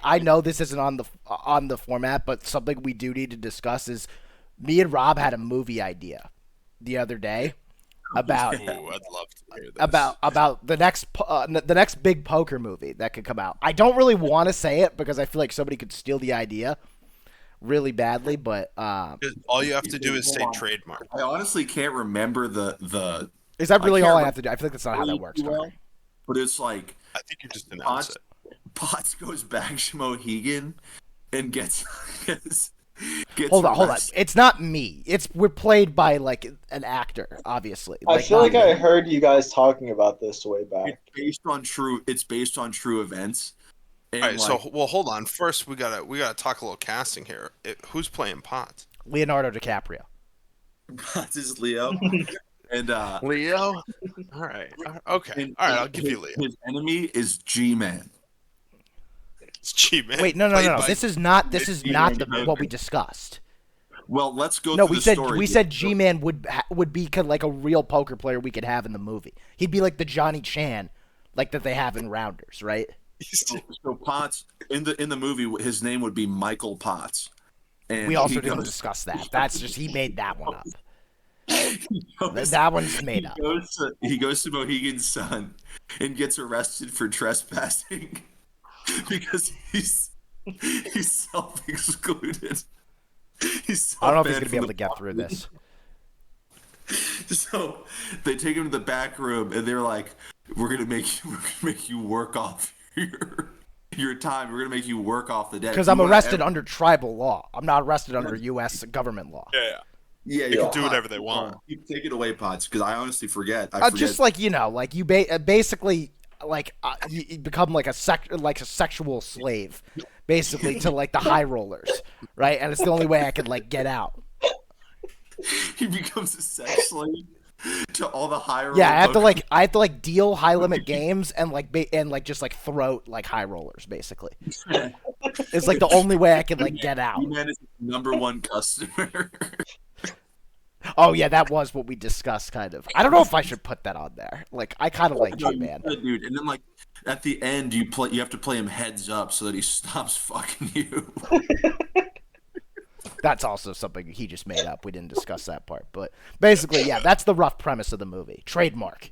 I know this isn't on the format, but something we do need to discuss is me and Rob had a movie idea the other day about Ooh, I'd love to hear this. about the next big poker movie that could come out. I don't really want to say it because I feel like somebody could steal the idea really badly, but All you have to do is say trademark. I honestly can't remember the. is that really I can't all I have to do? I feel like that's not how that works. well, Connor. but it's like I think you just announce it. Potts goes back to Mohegan and gets Hold on. arrested. It's not me. We're played by like an actor, obviously. I feel not like I me. heard you guys talking about this way back. It's based on true events. And All right, so hold on. First, we gotta talk a little casting here. Who's playing Potts? Leonardo DiCaprio. Potts is Leo, and Leo. All right. Okay. All right. I'll give you Leo. His enemy is G-Man. It's G-Man. Wait, no. Played by- This is not what we discussed. Well, let's go. No, through we the said story. we said G-Man would be like a real poker player we could have in the movie. He'd be like the Johnny Chan, like that they have in Rounders, right? So Potts in the movie, his name would be Michael Potts. And We also he didn't goes- discuss that. That's just he made that one up. goes- That one's made up. He goes to Mohegan's son and gets arrested for trespassing because he's self-excluded. I don't know if he's gonna be able to get through this. So they take him to the back room and they're like, "We're gonna make you work off your time. We're gonna make you work off the debt." Because I'm arrested under tribal law. I'm not arrested under U.S. government law. Yeah. Yeah, They can do whatever they want. You take it away, Potts, because I honestly forget. I forget. Just like like you basically you become like a sexual slave, basically to like the high rollers, right? And it's the only way I can like get out. He becomes a sex slave to all the high rollers. Yeah, I have to like deal high limit games and just like throat like high rollers basically. It's like the only way I can like get out. Man is number one customer. Oh yeah, that was what we discussed kind of. I don't know if I should put that on there. Like I kind of like G-Man. Dude, and then like at the end you have to play him heads up so that he stops fucking you. That's also something he just made up. We didn't discuss that part, but basically, yeah, that's the rough premise of the movie. Trademark.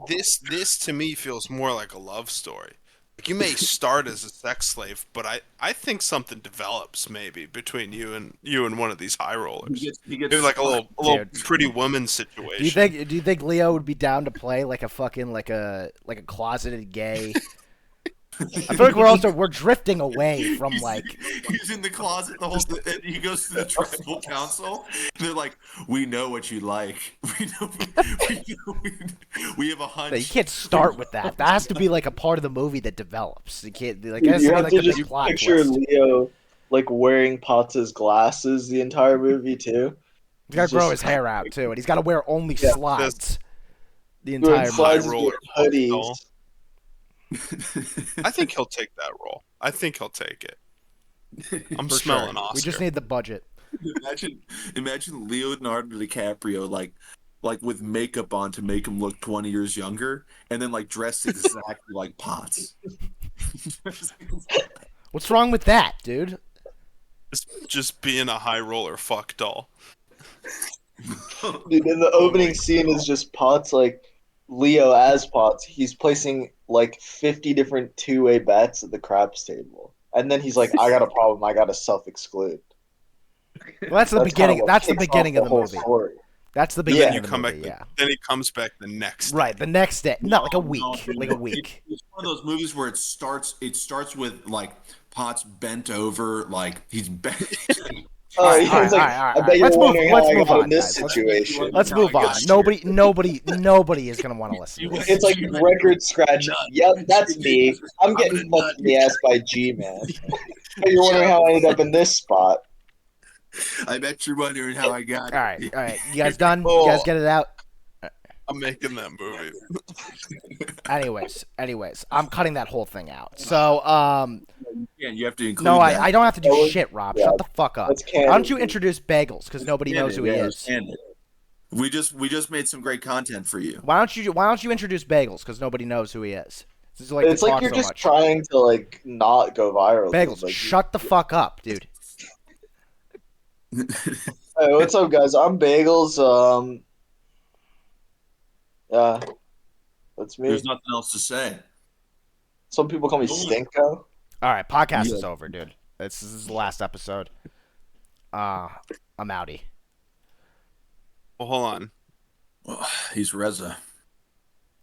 This to me feels more like a love story. Like you may start as a sex slave, but I think something develops maybe between you and one of these high rollers. He gets Maybe like a little Dude. Pretty woman situation. Do you think Leo would be down to play like a fucking like a closeted gay? I feel like we're drifting away from like. He's in the closet the whole time. And he goes to the tribal council. And they're like, "We know what you like. We have a hunch." You can't start with that. That has to be like a part of the movie that develops. You can't like. It You has to be have like to the big just plot picture twist. Leo like wearing Potts' glasses the entire movie too. He's got to grow just- his hair out too, and he's got to wear only Yeah. slides. The Wearing entire slides movie. roller with hoodies. doll. I think he'll take that role. I think he'll take it. I'm For smelling sure. Oscar. We just need the budget. Imagine Leonardo DiCaprio like with makeup on to make him look 20 years younger, and then like dressed exactly like Potts. What's wrong with that, dude? Just being a high roller fuck doll. Dude, and the opening scene is just Potts, like Leo as Potts. He's placing like 50 different two-way bets at the craps table, and then he's like, "I got a problem. I got to self-exclude." Well, that's the beginning. kinda what That's the kicks off beginning of the whole movie. story. That's the Yeah. beginning You of the come movie. back. Yeah. Then he comes back the next. Right. The next day. No, like a week. No, Like a week. It's one of those movies where it starts with like Potts bent over, like he's bent. Oh, All right, he's like, all right. I bet you're Let's wondering move how I got on, in this guys. Let's- situation. Let's No, move I on. got you. Nobody is gonna want to listen. To this. It's like record scratch. Yep, that's me. I'm getting fucked in the ass by G-Man. But you're wondering how I ended up in this spot. I bet you're wondering how I got. All right. You guys done? You Oh. guys get it out? I'm making that movie. Anyways, I'm cutting that whole thing out. So, Yeah, you have to include. no, that. I don't have to do That was- shit, Rob. yeah. Shut the fuck up. That's Why canon. don't you introduce Bagels? Because nobody knows who he Yeah, is. and we just made some great content for you. Why don't you introduce Bagels? Because nobody knows who he is. It's like It's to like talk you're so just much. trying to like not go viral. Bagels, Like, shut the fuck up, dude. hey, what's up, guys? I'm Bagels. Yeah, that's me. There's nothing else to say. Some people call me Stinko. All right, podcast Yeah. is over, dude. This is the last episode. I'm outie. Well, hold on. Oh, he's Reza.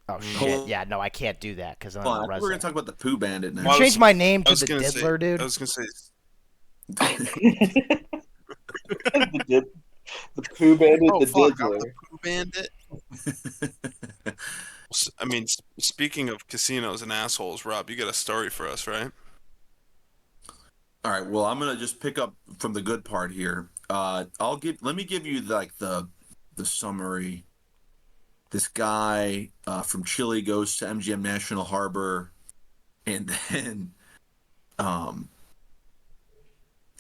Oh shit! Yeah, no, I can't do that because I'm Hold on, a I think Reza. we're gonna talk about the poo bandit You now. changed my name I to was the gonna Diddler, say, dude. I was gonna say, The Pooh Bandit, oh the fuck, I'm the Diddler. Pooh Bandit. I mean, speaking of casinos and assholes, Rob, you got a story for us, right? All right, well, I'm gonna just pick up from the good part here. Let me give you like the summary. This guy from Chile goes to MGM National Harbor, and then,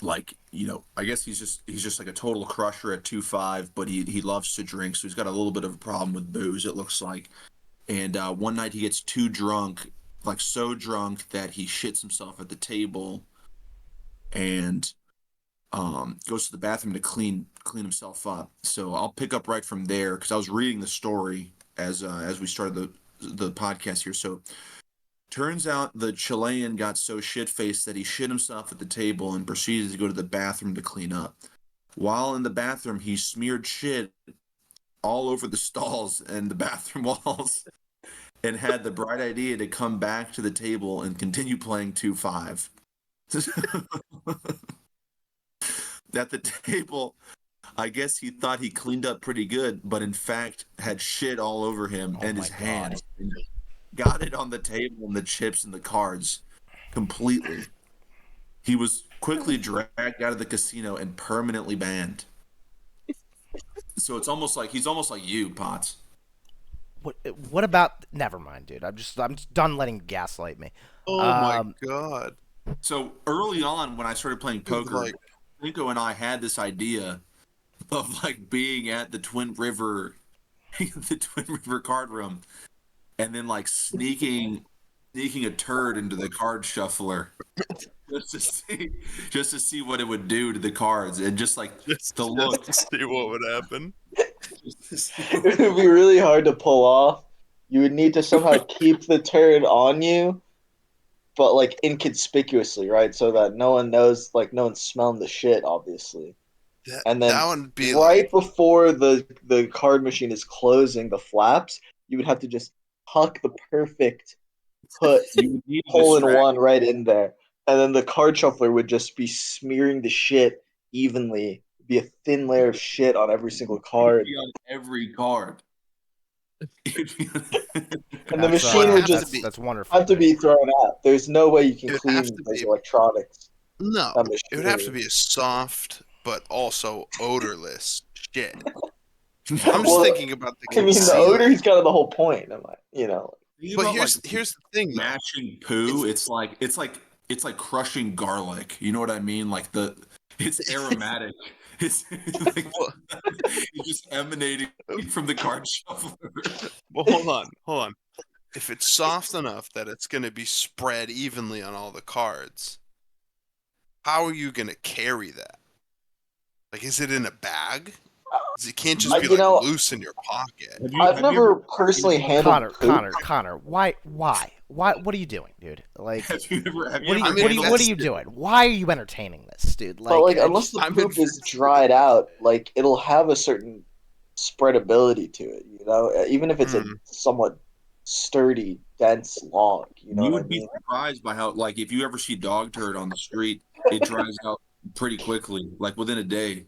like, you know, I guess he's just like a total crusher at 2.5, but he loves to drink, so he's got a little bit of a problem with booze, it looks like. And one night he gets too drunk, like so drunk that he shits himself at the table, and goes to the bathroom to clean himself up. So I'll pick up right from there because I was reading the story as we started the podcast here. So turns out the Chilean got so shit faced that he shit himself at the table and proceeded to go to the bathroom to clean up. While in the bathroom, he smeared shit all over the stalls and the bathroom walls, and had the bright idea to come back to the table and continue playing 2-5. At the table, I guess he thought he cleaned up pretty good, but in fact had shit all over him Oh and my his God. hands. Got it on the table and the chips and the cards completely. He was quickly dragged out of the casino and permanently banned. So it's almost like he's almost like you, Potts. What about? Never mind, dude. I'm just done letting you gaslight me. Oh my god. So early on, when I started playing poker, Like- Nico and I had this idea of like being at the Twin River card room, and then like sneaking a turd into the card shuffler just to see what it would do to the cards, and just like the look. Just to see what would happen. It would be really hard to pull off. You would need to somehow keep the turd on you, but like inconspicuously, right? So that no one knows, like no one's smelling the shit, obviously. And then that would be right like, before the card machine is closing the flaps, you would have to just huck the perfect put You would need to hole in distract one right in there. And then the card shuffler would just be smearing the shit evenly. Be a thin layer of shit on every single card. on every card. And the machine would just that's wonderful. have to be thrown out. There's no way you can It would clean have to those be- electronics. no, That it would have to machinery. be a soft but also odorless shit. I'm just Well, thinking about the I mean, the casino. odor is kind of the whole point. You know. But here's the thing, though. Mashing poo. It's like crushing garlic. You know what I mean? Like it's aromatic. It's like, it's just emanating from the card shuffler. Well, hold on. If it's soft enough that it's going to be spread evenly on all the cards, how are you going to carry that? Like, is it in a bag? 'Cause it can't just be like loose in your pocket. I've never personally handled Connor, why? What are you doing, dude? Like, Have you ever what are you doing? Why are you entertaining this, dude? Like, but like, unless the poop is dried out, like it'll have a certain spreadability to it. You know, even if it's a somewhat sturdy, dense log. You know, You what I would be mean? surprised by how, like, if you ever see dog turd on the street, it dries out pretty quickly, like within a day.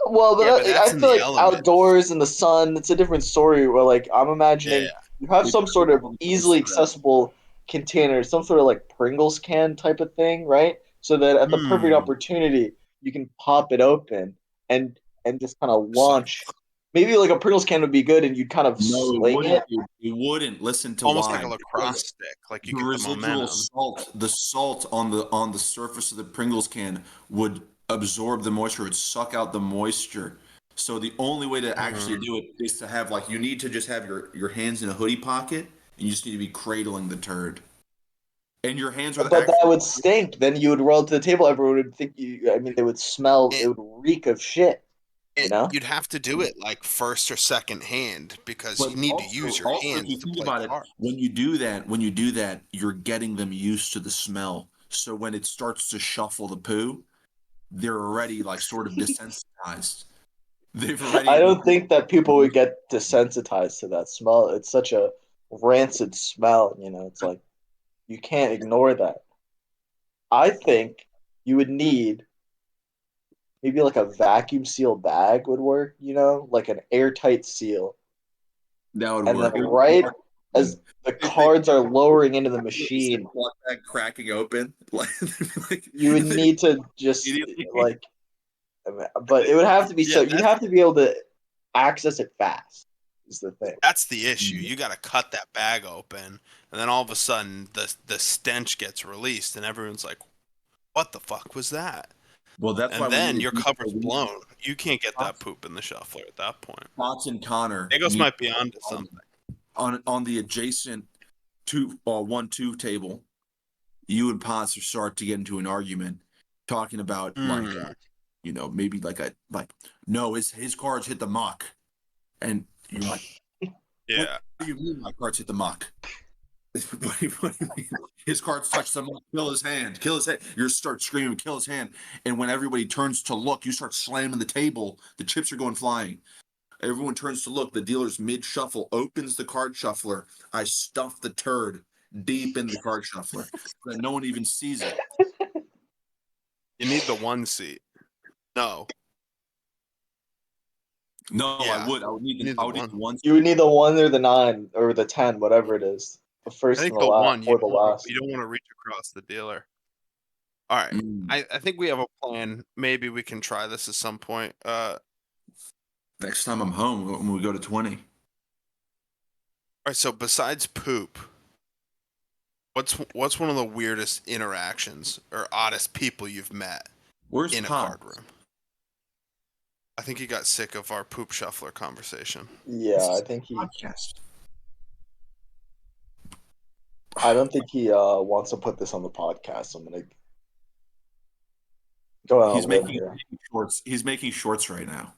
Well, Yeah, but I that's in feel the like element. outdoors in the sun, it's a different story. Where like I'm imagining you have some sort of easily accessible container, some sort of like Pringles can type of thing, right? So that at the perfect opportunity, you can pop it open and just kind of launch. Maybe like a Pringles can would be good, and you'd kind of sling it. It wouldn't. Listen to Almost why. like a lacrosse stick, like you The get the residual momentum. salt, the salt on the surface of the Pringles can would absorb the moisture, would suck out the moisture. So the only way to actually do it is to have, like, you need to just have your hands in a hoodie pocket You just need to be cradling the turd. And your hands are the But that actual. would stink. Then you would roll to the table. Everyone would think you. I mean, they would smell. It And, would reek of shit. You and know. you'd have to do it like first or second hand because But you need to use your also, if hands you to think play about it, cards. when you do that, you're getting them used to the smell. So when it starts to shuffle the poo, they're already like sort of desensitized. They've I already. don't think that people would get desensitized to that smell. It's such a rancid smell. You know, it's like you can't ignore that. I think you would need maybe like a vacuum seal bag would work. You know, like an airtight seal, That would and then work. It would right work. as the They cards are lowering into the see machine, that cracking open, like you would need to just immediately. like, but it would have to be Yeah, so you'd have to be able to access it fast. Is the thing. that's the issue. You got to cut that bag open, and then all of a sudden the stench gets released, and everyone's like, "What the fuck was that?" Well, that's why And we then need your to cover's blown. You can't get that poop in the shuffler at that point. Potts and Connor Bagels need might be onto something. on the adjacent 1-2 table. You and Potts start to get into an argument, talking about maybe no, his cards hit the muck, and you're like, Yeah. what do you mean my cards hit the muck? What do you mean? His cards touch the muck, kill his hand. You start screaming, kill his hand. And when everybody turns to look, you start slamming the table. The chips are going flying. Everyone turns to look. The dealer's mid-shuffle opens the card shuffler. I stuff the turd deep in the card shuffler so that no one even sees it. You need the one seat. No. No, Yeah. I would need the one. You would need the 1 or the 9 or the 10, whatever it is. The I first think and the one or the last. you don't want to reach across the dealer. All right. I think we have a plan. Maybe we can try this at some point. Next time I'm home, when we go to 20. All right, so besides poop, what's one of the weirdest interactions or oddest people you've met Where's in a Pop? card room? I think he got sick of our poop shuffler conversation. Yeah, I think he. Podcast. I don't think he wants to put this on the podcast. I'm gonna go out He's on a limb making here. shorts. He's making shorts right now.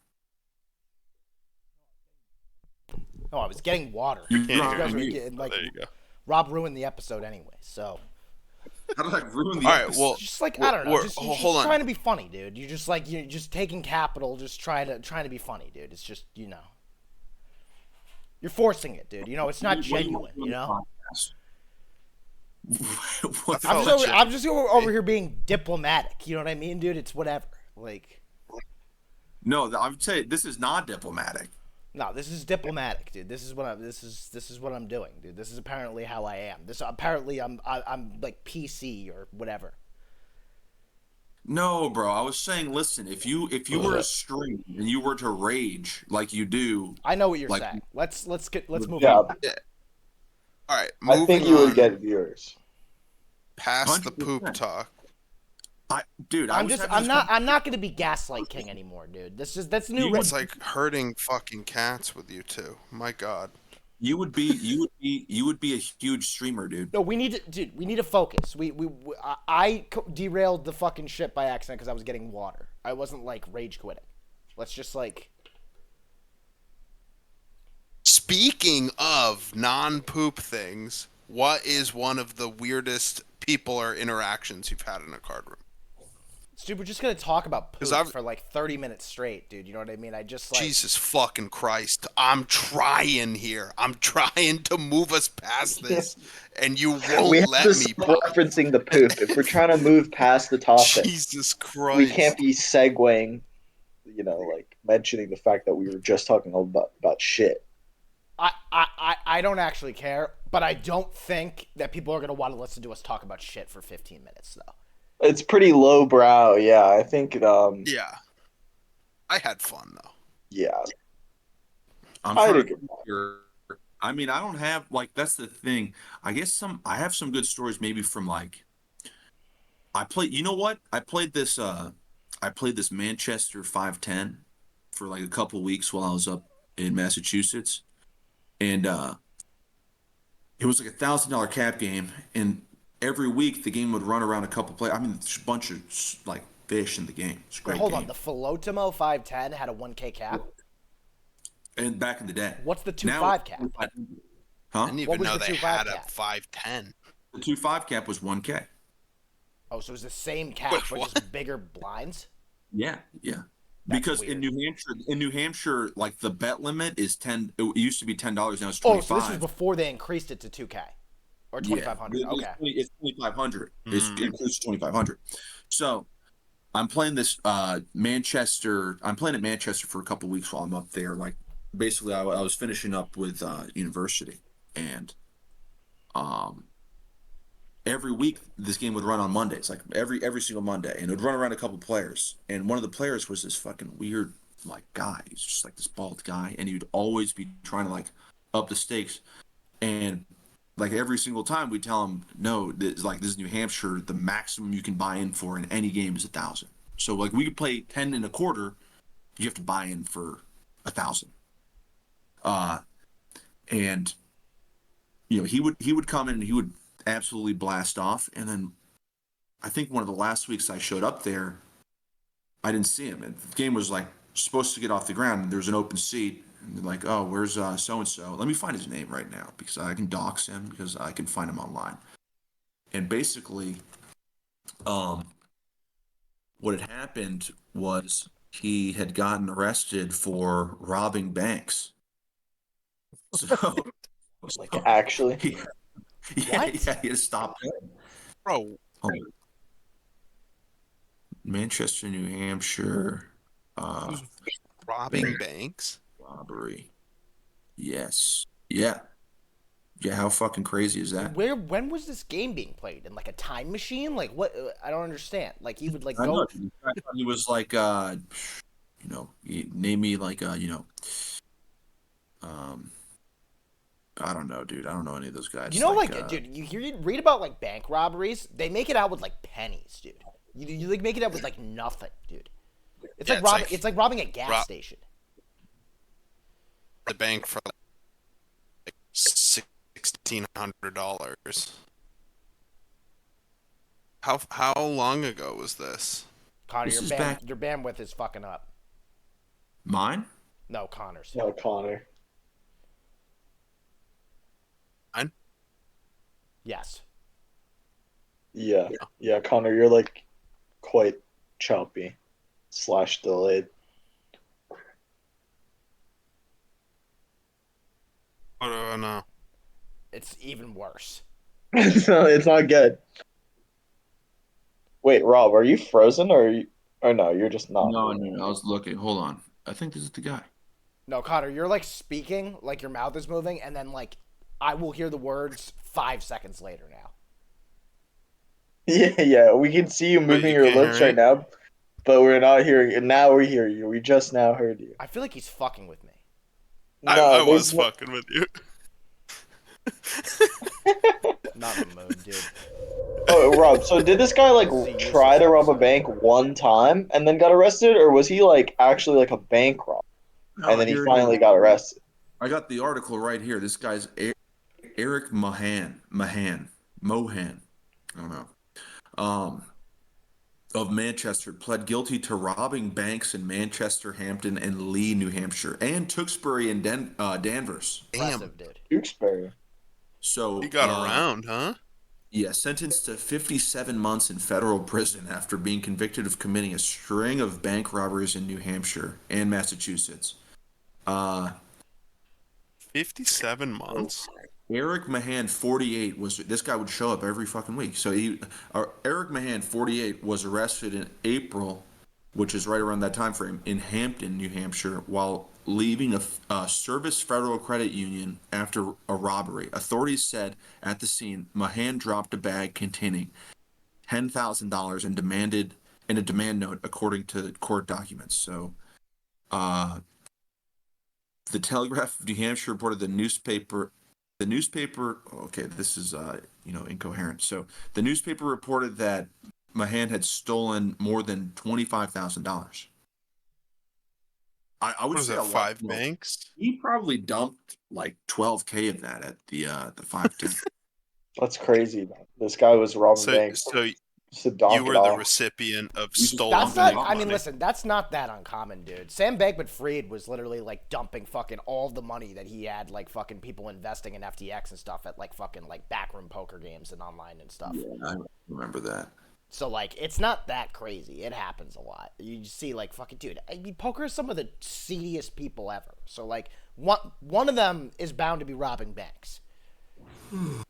No, I was getting water. You Can't guys hear were me. getting, like, There you go. Rob ruined the episode anyway, so. How did I ruin the All right, episode? well, Just like, I don't know, just hold on. trying to be funny, dude. You're just taking capital, just trying to be funny, dude. It's just, you're forcing it, dude. It's not genuine, I'm just over here being diplomatic. You know what I mean, dude? It's whatever. Like, No, I would say this is not diplomatic. no, this is diplomatic, dude. This is what I'm doing, dude. This is apparently how I am. Apparently I'm like PC or whatever. No, bro. I was saying, listen, if you were a stream and you were to rage like you do, I know what you're like, saying. Let's move Yeah, on. Yeah. All right, I think moving you would on get viewers. past the 100%. poop talk. I'm not gonna be Gaslight King anymore, dude. That's new. It's like hurting fucking cats with you two. My God. You would be a huge streamer, dude. No, we need to focus. I derailed the fucking ship by accident because I was getting water. I wasn't like rage quitting. Let's just like. Speaking of non-poop things, what is one of the weirdest people or interactions you've had in a card room? Dude, we're just gonna talk about poop 'Cause for like 30 minutes straight, dude. You know what I mean? I just like. Jesus fucking Christ. I'm trying here. I'm trying to move us past this, and you We won't have let to me. stop referencing the poop. If we're trying to move past the topic, Jesus Christ. we can't be segueing, like mentioning the fact that we were just talking about shit. I don't actually care, but I don't think that people are gonna want to listen to us talk about shit for 15 minutes though. It's pretty lowbrow, yeah. I think. Yeah. I had fun though. Yeah. I mean, I don't have that's the thing. I guess I have some good stories maybe from I played. You know what? I played this Manchester 510 for like a couple weeks while I was up in Massachusetts, and it was like $1,000 cap game, and every week the game would run around a couple play. I mean, there's a bunch of like fish in the game. It's a Wait, great hold game. on. The Filotimo 510 had a 1K cap. And back in the day. What's the 2.5 Now, cap? I huh? didn't What even was know the they 2.5 had a cap? 510. The 2.5 cap was 1K. Oh, so it was the same cap, Wait, but what? just bigger blinds. Yeah. That's Because weird. in New Hampshire, like the bet limit is 10. It used to be $10. Now it's 25. Oh, so this was before they increased it to 2K or 2,500. Yeah. Okay. It's 2,500. It's Mm. includes 2,500. So I'm playing this Manchester. I'm playing at Manchester for a couple weeks while I'm up there. Like basically, I was finishing up with university, and every week this game would run on Mondays, like every single Monday, and it would run around a couple players. And one of the players was this fucking weird like guy. He's just like this bald guy, and he would always be trying to like up the stakes. And like every single time we tell him, no, this is New Hampshire. The maximum you can buy in for in any game is 1,000. So like we could play 10 and a quarter, you have to buy in for 1,000. And you know he would come in and he would absolutely blast off. And then I think one of the last weeks I showed up there, I didn't see him. And the game was like supposed to get off the ground, and there's an open seat. And they're like, oh, where's so and so? Let me find his name right now because I can dox him because I can find him online. And basically, what had happened was he had gotten arrested for robbing banks. So, Like actually. yeah, What? yeah, he had stopped. Bro, Manchester, New Hampshire, robbing banks? robbery. Yes. Yeah. Yeah, how fucking crazy is that? When was this game being played? In like a time machine? Like what? I don't understand. Like he would like I go. know. He was like, name me like, I don't know, dude. I don't know any of those guys. You know, dude, read about like bank robberies. They make it out with like pennies, dude. You like make it out with like nothing, dude. It's like robbing. It's like robbing a gas station. The bank for like $1,600. How long ago was this? Connor, This is back- your bandwidth is fucking up. Mine? No, Connor's. No, Connor. Mine? Yes. Yeah. Yeah, Connor, you're like quite choppy / delayed. Oh no. It's even worse. It's not good. Wait, Rob, are you frozen or are you? Or no, you're just not. No, I was looking. Hold on. I think this is the guy. No, Connor, you're like speaking, like your mouth is moving, and then like I will hear the words 5 seconds later now. Yeah, we can see you moving you your can't lips hear right now, but we're not hearing it. Now we hear you. We just now heard you. I feel like he's fucking with me. I was there's no- fucking with you. Not in the mood, dude. Oh, Rob, so did this guy like try to rob a bank one time and then got arrested, or was he like actually like a bank robber and then he finally got arrested? I got the article right here. This guy's Eric Mohan. I don't know. Of Manchester, pled guilty to robbing banks in Manchester, Hampton, and Lee, New Hampshire, and Tewksbury and Danvers. Impressive, dude. Tewksbury. So He got around, huh? Yeah, sentenced to 57 months in federal prison after being convicted of committing a string of bank robberies in New Hampshire and Massachusetts. 57 months? Eric Mahan, 48, this guy would show up every fucking week. So Eric Mahan, 48, was arrested in April, which is right around that time frame, in Hampton, New Hampshire, while leaving a Service Federal Credit Union after a robbery. Authorities said at the scene, Mahan dropped a bag containing $10,000 and demanded in a demand note, according to court documents. So, the Telegraph of New Hampshire reported the newspaper. Okay, this is incoherent. So the newspaper reported that Mahan had stolen more than $25,000. I would What is say that? a lot. 5 Well, banks? he probably dumped like 12K of that at the 510. That's crazy, man. This guy was robbing So banks. so Just to you donk it were the off. recipient of You just stolen That's dumped not. it I mean, money. listen, that's not that uncommon, dude. Sam Bankman-Fried was literally like dumping fucking all the money that he had, like fucking people investing in FTX and stuff at like fucking like backroom poker games and online and stuff. Yeah, I remember that. So like, it's not that crazy. It happens a lot. You just see like fucking dude. I mean, poker is some of the seediest people ever. So like, one of them is bound to be robbing banks. One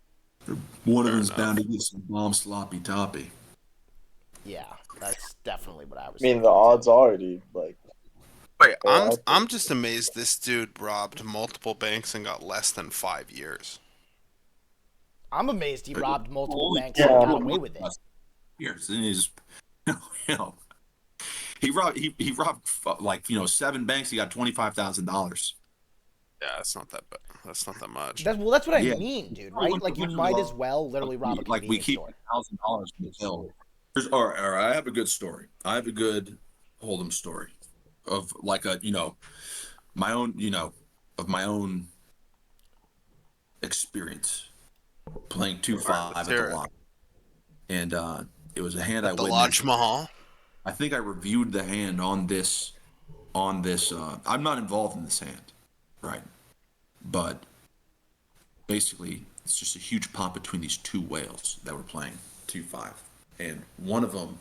of Fair them's enough. bound to get some bomb sloppy toppy. Yeah, that's definitely what I was. I mean, thinking, the too. odds are, dude. Like, Wait, Oh, I'm just amazed this dude robbed multiple banks and got less than 5 years. I'm amazed he robbed multiple banks yeah. and got away with it. Years, and he's, you know, he robbed like 7 banks. He got $25,000. Yeah, that's not that bad. That's not that much. That's what I Yeah. mean, dude. I Right? went to Like you a bunch of might them. as well literally rob a Like we convenience keep store. $1,000 in the till. All right, I have a good story. I have a good Hold'em story of like my own of my own experience playing 2-5 at the hear it. lot, and it was a hand I The witnessed. Lodge Mahal. I think I reviewed the hand on this. I'm not involved in this hand, right? But basically, it's just a huge pot between these two whales that were playing 2-5, and one of them.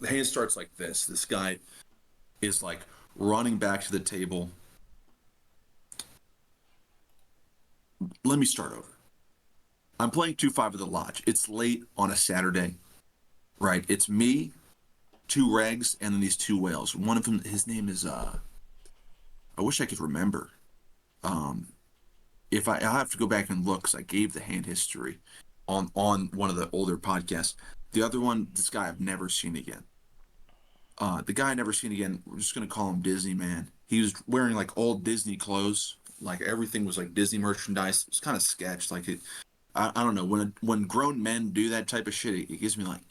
The hand starts like this. This guy is like running back to the table. Let me start over. I'm playing 2-5 at the lodge. It's late on a Saturday, right? It's me, 2 regs, and then these 2 whales. One of them, his name is I wish I could remember. If I have to go back and look because I gave the hand history on one of the older podcasts. The other one, this guy I've never seen again. The guy I never seen again, we're just gonna call him Disney Man. He was wearing like old Disney clothes, like everything was like Disney merchandise. It was kind of sketched, like it. I don't know when grown men do that type of shit, it gives me like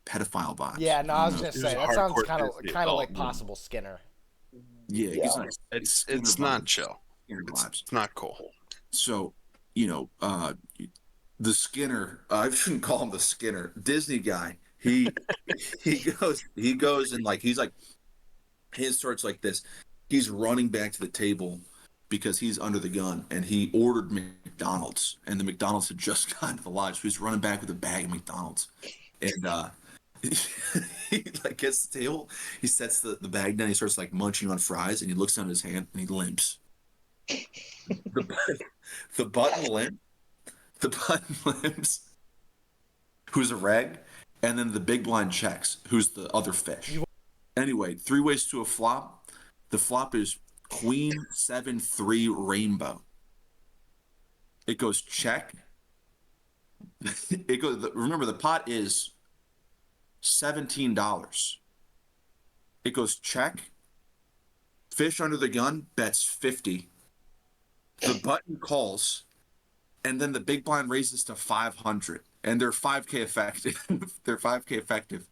pedophile vibes. Yeah, no, I was don't know. gonna He say was a that sounds hardcore kind Disney of adult. like possible Skinner. Yeah, it gives like It's not chill. Skinner vibes. It's not cool. So the Skinner, I shouldn't call him the Skinner, Disney guy. He goes and like he's like his starts like this. He's running back to the table because he's under the gun and he ordered McDonald's and the McDonald's had just gotten to the lodge. So he's running back with a bag of McDonald's. And he like gets the table, he sets the bag down, he starts like munching on fries and he looks down at his hand and he limps. The button limp. The button limps. Who's a reg? And then the big blind checks. Who's the other fish? Anyway, 3 ways to a flop. The flop is Queen 7-3 rainbow. It goes check. It goes. Remember, the pot is $17. It goes check. Fish under the gun bets 50. The button calls, and then the big blind raises to 500, and they're 5K effective. They're 5K effective.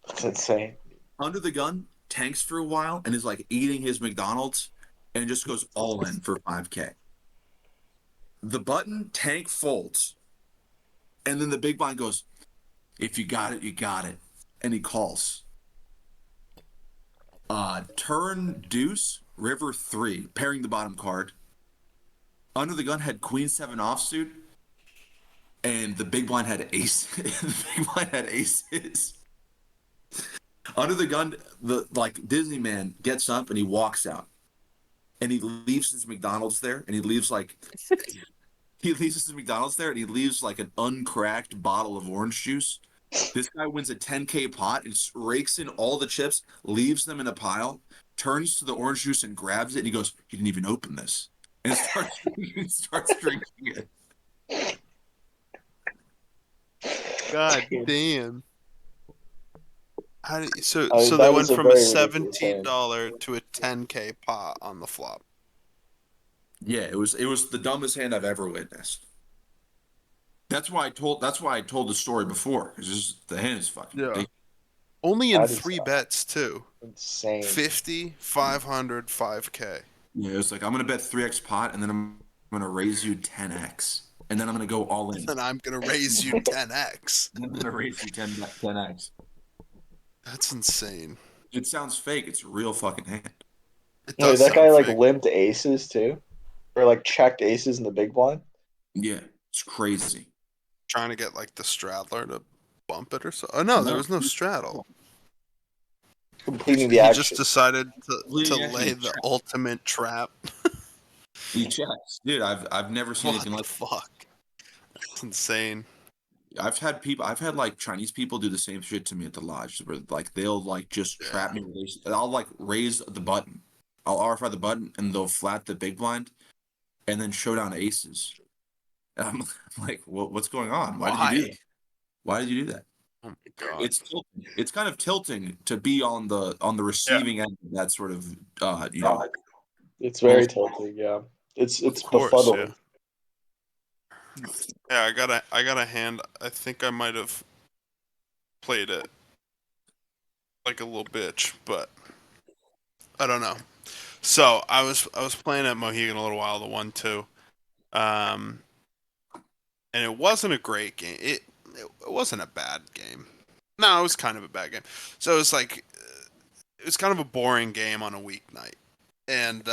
That's insane. Under the gun tanks for a while and is like eating his McDonald's and just goes all in for 5K. The button tank folds, and then the big blind goes, "If you got it, you got it," and he calls. Turn deuce river 3, pairing the bottom card. Under the gun had Queen 7 offsuit, and the big blind had ace. The big blind had aces. Under the gun, the Disney man gets up and he walks out, and he leaves his McDonald's there, and he leaves like an uncracked bottle of orange juice. This guy wins a 10K pot and rakes in all the chips, leaves them in a pile, turns to the orange juice and grabs it, and he goes, "You didn't even open this," and starts drinking it. God damn. So I mean, they that went is a from a very ridiculous $17 to a 10K pot on the flop. Yeah, it was the dumbest hand I've ever witnessed. That's why I told the story before, because the hand is fucking ridiculous. Only in That is 3 bets too. insane. 50, 500, 5K. Yeah, it was like I'm gonna bet 3x pot, and then I'm gonna raise you 10x, and then I'm gonna go all in. And I'm gonna raise you 10x. And I'm gonna raise you 10x. That's insane. It sounds fake. It's a real fucking hand. It Wait, does that guy sound like fake. limped aces too, or like checked aces in the big blind. Yeah, it's crazy. Trying to get like the straddler to bump it or so. Oh no, there was no straddle. Completing the He just action. decided to Completing lay action. the ultimate trap. He checks, dude. I've never seen What anything the like. fuck? That's insane. I've had like Chinese people do the same shit to me at the lodge, where like they'll like just trap me. I'll like raise the button, I'll RFI the button, and they'll flat the big blind, and then show down aces. And I'm like, what's going on? Why did you do that? Why did you do that? Oh my god. It's tilting. It's kind of tilting to be on the receiving end of that sort of It's very tilting. Yeah, it's Of course, befuddling. Yeah, I got a hand. I think I might have played it like a little bitch, but I don't know. So I was playing at Mohegan a little while, the 1-2, and it wasn't a great game. It wasn't a bad game. No, it was kind of a bad game. So it was like it was kind of a boring game on a weeknight. And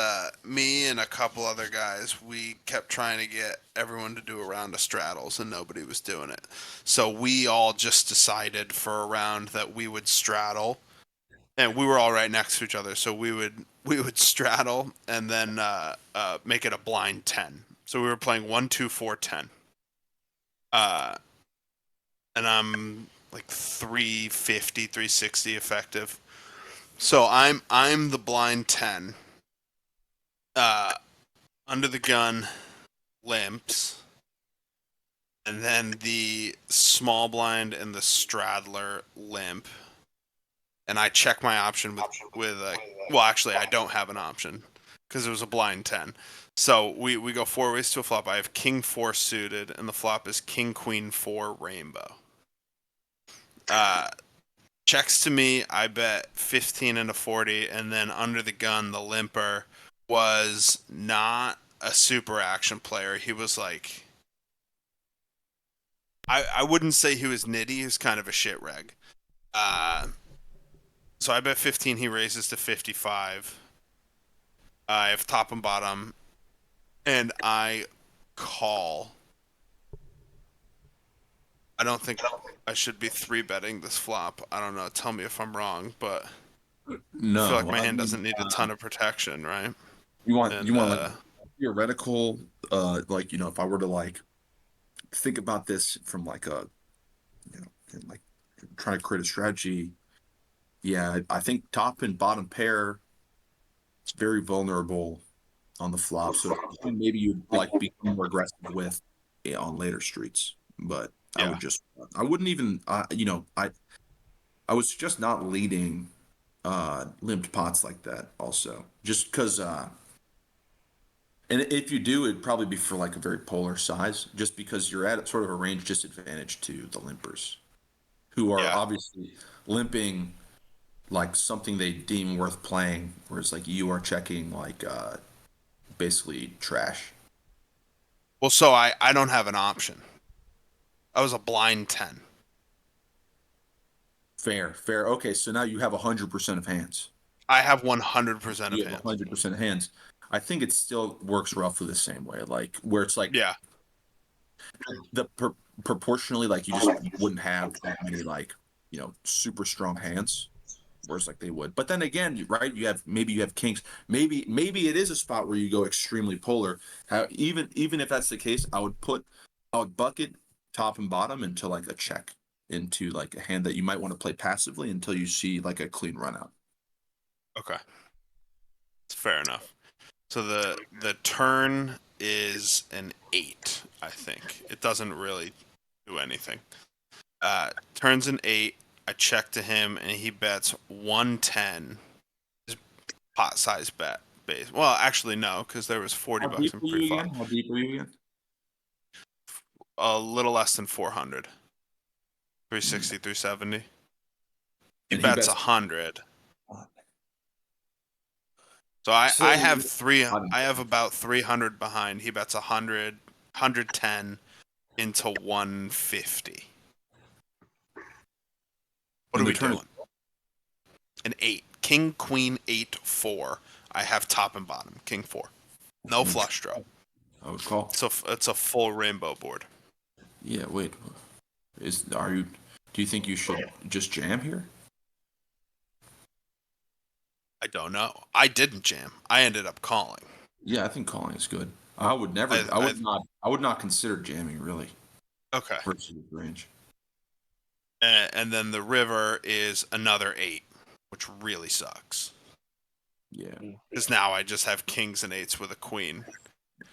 me and a couple other guys, we kept trying to get everyone to do a round of straddles, and nobody was doing it. So we all just decided for a round that we would straddle, and we were all right next to each other. So we would straddle and then make it a blind 10. So we were playing 1, 2, 4, 10. And I'm like 350, 360 effective. So I'm the blind 10. Under the gun limps, and then the small blind and the straddler limp, and I check my option with a well, actually I don't have an option because it was a blind 10. So we go 4 ways to a flop. I have king 4 suited, and the flop is king queen 4 rainbow. Checks to me, I bet 15 and a 40, and then under the gun the limper was not a super action player. He was like, I wouldn't say he was nitty. He was kind of a shit reg. So I bet 15. He raises to 55. I have top and bottom, and I call. I don't think I should be 3-betting this flop. I don't know. Tell me if I'm wrong, but no. I feel like my I hand mean, doesn't need a ton of protection, right? You want And like theoretical, like if I were to like think about this from like a like trying to create a strategy. Yeah, I think top and bottom pair, it's very vulnerable on the flop. So maybe you like become more aggressive with on later streets. But yeah. I wouldn't even I was just not leading limped pots like that also. Just because and if you do, it'd probably be for like a very polar size, just because you're at sort of a range disadvantage to the limpers, who are Yeah. obviously limping like something they deem worth playing, whereas like you are checking like basically trash. Well, so I don't have an option. I was a blind 10. Fair. Okay, so now you have 100% of hands. I have 100% of You have hands. 100% of hands. I think it still works roughly the same way, like where it's like Yeah. the proportionally, like you just wouldn't have that many like super strong hands, whereas like they would. But then again, right? You have kings. Maybe it is a spot where you go extremely polar. Even if that's the case, I would bucket top and bottom into like a check into like a hand that you might want to play passively until you see like a clean run out. Okay. It's fair enough. So the turn is an 8, I think. It doesn't really do anything. Turns an 8. I check to him, and he bets 110. His pot size bet base. Well, actually no, because there was $40 in pre-flop. How deep are you again? A little less than 400. 360, 370. He And bets 100. So I have I have about 300 behind. He bets 100, 110 into 150. What are we doing? An 8. King, queen, 8, 4. I have top and bottom. King 4. No flush draw. I would call. So it's a full rainbow board. Yeah, wait. Do you think you should just jam here? I don't know. I didn't jam. I ended up calling. Yeah, I think calling is good. I would never. I would not consider jamming really. Okay. Versus range. And then the river is another 8, which really sucks. Yeah. Because now I just have kings and 8s with a queen.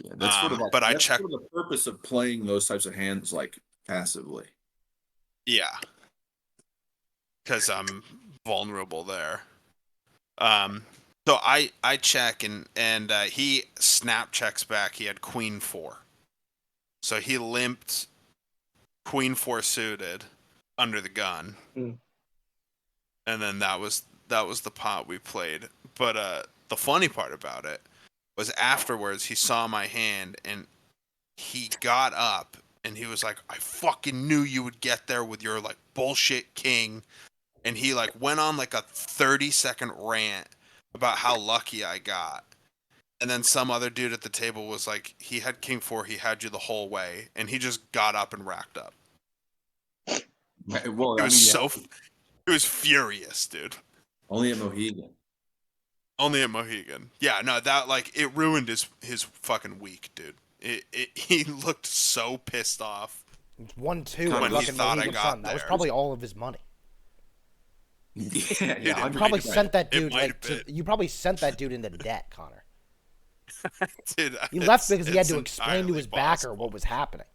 Yeah, that's sort of. But I that's checked. sort of the purpose of playing those types of hands like passively. Yeah. Because I'm vulnerable there. So I check and he snap checks back. He had queen 4, so he limped queen 4 suited under the gun, and then that was the pot we played. But the funny part about it was afterwards he saw my hand and he got up and he was like, "I fucking knew you would get there with your like bullshit king," and he like went on like a 30-second rant about how lucky I got. And then some other dude at the table was like, he had king 4, he had you the whole way, and he just got up and racked up. Well, It was furious, dude. only at Mohegan. Only at Mohegan. Yeah, no, that like it ruined his fucking week, dude. He looked so pissed off. 1-2 when he thought I got Sun. That was there. probably all of his money. Yeah, You probably sent that dude you probably sent that dude into debt, Connor. Dude, He left because he had to it's explain to his backer what was happening.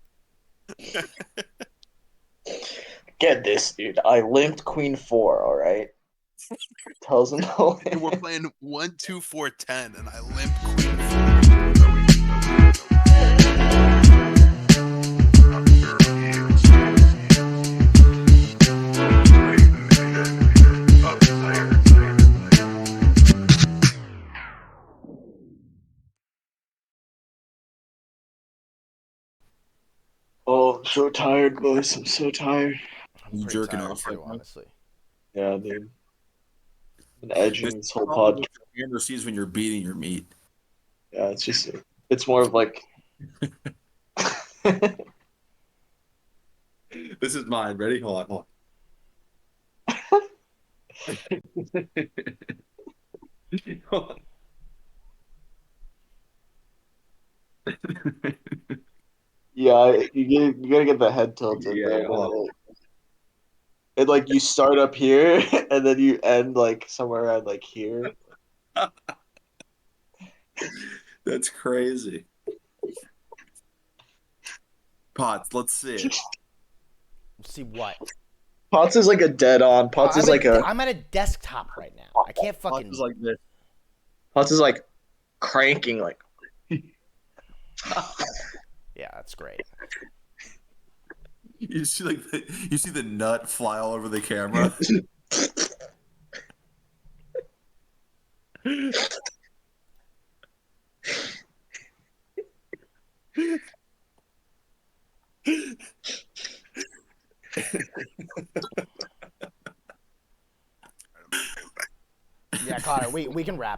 Get this, dude. I limped queen 4. All right. Tells him no. We're playing 1, 2, 4, 10, and I limped queen 4. Oh, I'm so tired, boys. I'm so tired. I'm You pretty jerking tired off too, right now? honestly. Yeah, dude. Been edging this whole Probably podcast. what your hand receives when you're beating your meat. Yeah, it's more of like. This is mine. Ready? Hold on. Hold on. Yeah, you gotta get the head tilted Yeah, there. hold on. And like you start up here and then you end like somewhere around like here. That's crazy. Potts, let's see it. See what? Potts is like a dead on. Potts is like a. I'm at a desktop right now. I can't fucking. Potts is like this. Potts is like cranking like. Yeah, that's great. You see the nut fly all over the camera. Yeah, Connor, we can wrap